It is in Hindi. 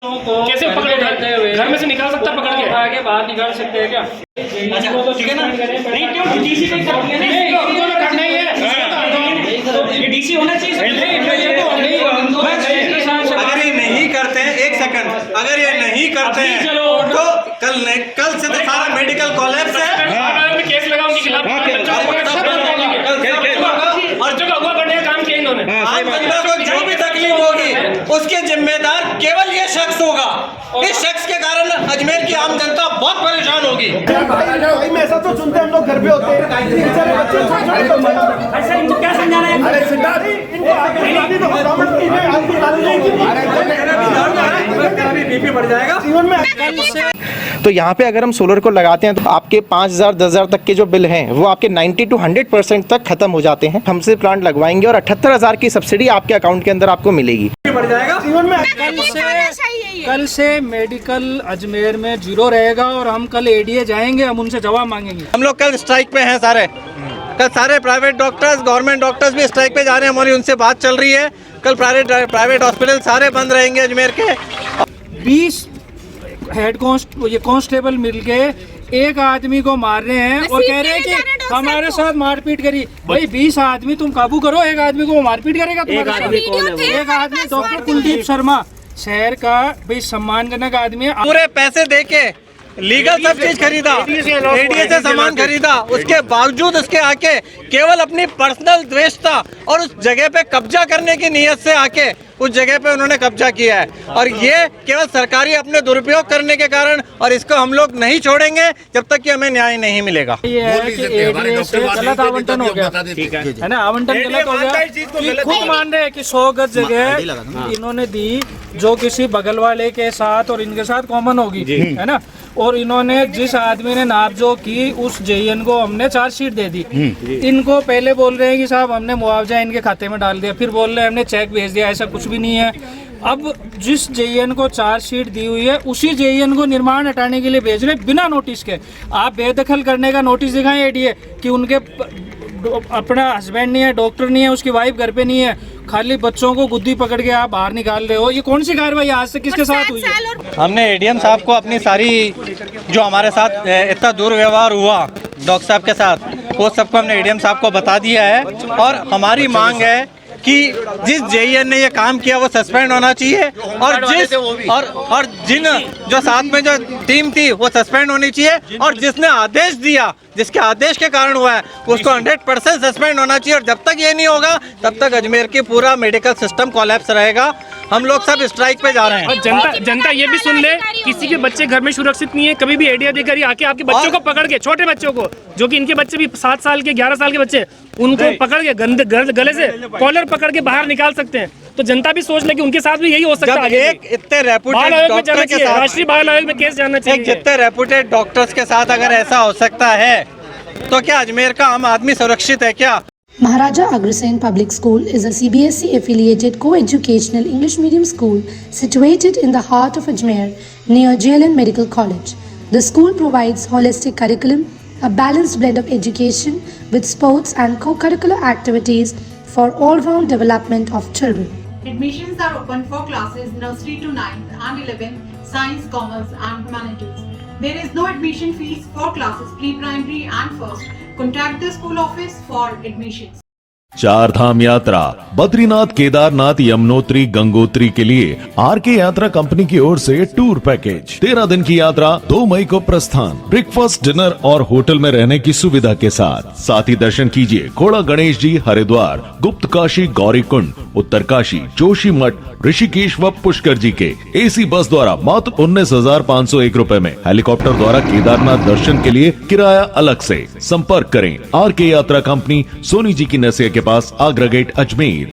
कैसे पकड़ोगे? घर में से निकाल सकता है पकड़ के? आगे बाहर निकाल सकते हैं क्या? अच्छा ठीक है ना? नहीं क्यों डीसी पे करनी है? नहीं इनको तो करना ही है। ये डीसी होना चाहिए। अगर ये नहीं करते हैं, एक सेकंड, अगर ये नहीं करते हैं तो कल से तो सारा मेडिकल कॉलेज है। केस लगाओ उनके खिलाफ। और जो अगवा करने का काम किया इन्होंने, आम जनता को जो भी तकलीफ होगी उसके जिम्मेदार केवल ये शख्स होगा। इस शख्स के कारण अजमेर की आम जनता बहुत परेशान होगी। भाई मैं ऐसा तो सुनते हम लोग घर पे होते हैं, बेचारे बच्चे ऐसा इनको क्या समझाना है? अरे सिद्धार्थ इनको आगे तो गवर्नमेंट की है, आपकी बीपी बढ़ जाएगा जीवन में। तो यहाँ पे अगर हम सोलर को लगाते हैं तो आपके 5,000 10,000 तक के जो बिल हैं वो आपके 90 to 100% तक खत्म हो जाते हैं। हमसे प्लांट लगवाएंगे और 78,000 की सब्सिडी आपके अकाउंट के अंदर आपको मिलेगी। बढ़ जाएगा जीवन में। कल से मेडिकल अजमेर में 0 रहेगा और हम कल एडीए जाएंगे, हम उनसे जवाब मांगेंगे। हम लोग कल स्ट्राइक पे हैं सारे। कल सारे प्राइवेट डॉक्टर्स, गवर्नमेंट डॉक्टर्स भी स्ट्राइक पे जा रहे हैं। हमारी उनसे बात चल रही है। कल प्राइवेट हॉस्पिटल सारे बंद रहेंगे अजमेर के। 20 हेड कांस्टेबल मिलके एक आदमी को मार रहे हैं और कह रहे हैं कि हमारे साथ मारपीट करी। भाई 20 आदमी तुम काबू करो, एक आदमी को मारपीट करेगा तुम्हारे साथ? एक आदमी डॉक्टर कुलदीप शर्मा शहर का भाई सम्मानजनक आदमी है। पूरे पैसे देके लीगल सब चीज खरीदा, एडीए से सामान खरीदा, उसके बावजूद उसके आके केवल अपनी पर्सनल द्वेषता और उस जगह पे कब्जा करने की नीयत से आके उस जगह पे उन्होंने कब्जा किया है। और ये केवल सरकारी अपने दुरुपयोग करने के कारण, और इसको हम लोग नहीं छोड़ेंगे जब तक कि हमें न्याय नहीं मिलेगा। ये है कि एडीए से गलत आवंटन हो गया, है ना? आवंटन गलत हो गया कि खुद मान रहे हैं कि 100 गज जगह इन्होंने दी जो किसी बगल वाले के साथ और इनके साथ कॉमन होगी, है ना? और इन्होंने जिस आदमी ने नापजोख की उस जेईएन को हमने चार्जशीट दे दी। इनको पहले बोल रहे हैं कि साहब हमने मुआवजा इनके खाते में डाल दिया, फिर बोल रहे हैं हमने चेक भेज दिया। ऐसा कुछ भी नहीं है। अब जिस जेईएन को चार्जशीट दी हुई है उसी जेईएन को निर्माण हटाने के लिए भेज रहे बिना नोटिस के। आप बेदखल करने का नोटिस दिखाएं एडीए कि उनके अपना हस्बैंड नहीं है, डॉक्टर नहीं है, उसकी वाइफ घर पे नहीं है, खाली बच्चों को गुद्दी पकड़ के आप बाहर निकाल रहे हो। ये कौन सी कार्रवाई आज से किसके साथ हुई है? हमने एडीएम साहब को अपनी सारी जो हमारे साथ इतना दुर्व्यवहार हुआ डॉक्टर साहब के साथ, वो सबको हमने एडीएम साहब को बता दिया है। और हमारी मांग है कि जिस जेईएन ने ये काम किया वो सस्पेंड होना चाहिए, और जिन जो साथ में जो टीम थी वो सस्पेंड होनी चाहिए, और जिसने आदेश दिया, जिसके आदेश के कारण हुआ है, उसको 100% सस्पेंड होना चाहिए। और जब तक ये नहीं होगा तब तक अजमेर की पूरा मेडिकल सिस्टम कोलैप्स रहेगा। हम लोग सब स्ट्राइक पे जा रहे हैं। और जनता ये भी सुन ले, किसी के बच्चे घर में सुरक्षित नहीं है, कभी भी एडीए अधिकारी आके आपके बच्चों को पकड़ के, छोटे बच्चों को, जो कि इनके बच्चे भी 7 साल के 11 साल के बच्चे, उनको पकड़ के गले से कॉलर पकड़ के बाहर निकाल सकते हैं। तो जनता भी सोच ले कि उनके साथ भी यही हो सकता है। एक इतने रेपुटेड डॉक्टर के साथ, राष्ट्रीय बाल आयोग में केस जाना चाहिए। जितने रेपुटेड डॉक्टर्स के साथ अगर ऐसा हो सकता है तो क्या अजमेर का आम आदमी सुरक्षित है क्या? Maharaja Agrasen Public School is a CBSE affiliated co-educational English medium school situated in the heart of Ajmer near JLN Medical College. The school provides holistic curriculum, a balanced blend of education with sports and co-curricular activities for all-round development of children. Admissions are open for classes nursery to 9th and 11th, science, commerce and humanities. There is no admission fees for classes pre-primary and first. Contact the school office for admissions. चार धाम यात्रा बद्रीनाथ, केदारनाथ, यमुनोत्री, गंगोत्री के लिए आरके यात्रा कंपनी की ओर से टूर पैकेज। 13 दिन की यात्रा, 2 मई को प्रस्थान। ब्रेकफास्ट, डिनर और होटल में रहने की सुविधा के साथ ही दर्शन कीजिए खोड़ा गणेश जी, हरिद्वार, गुप्त काशी, गौरी कुंड, उत्तर काशी, जोशी मठ, ऋषिकेश व पुष्कर जी के एसी बस द्वारा मात्र 19,501 रुपए में। हेलीकॉप्टर द्वारा केदारनाथ दर्शन के लिए किराया अलग से। संपर्क करें आरके यात्रा कंपनी, सोनी जी की नसिया के पास, आगरा गेट, अजमेर।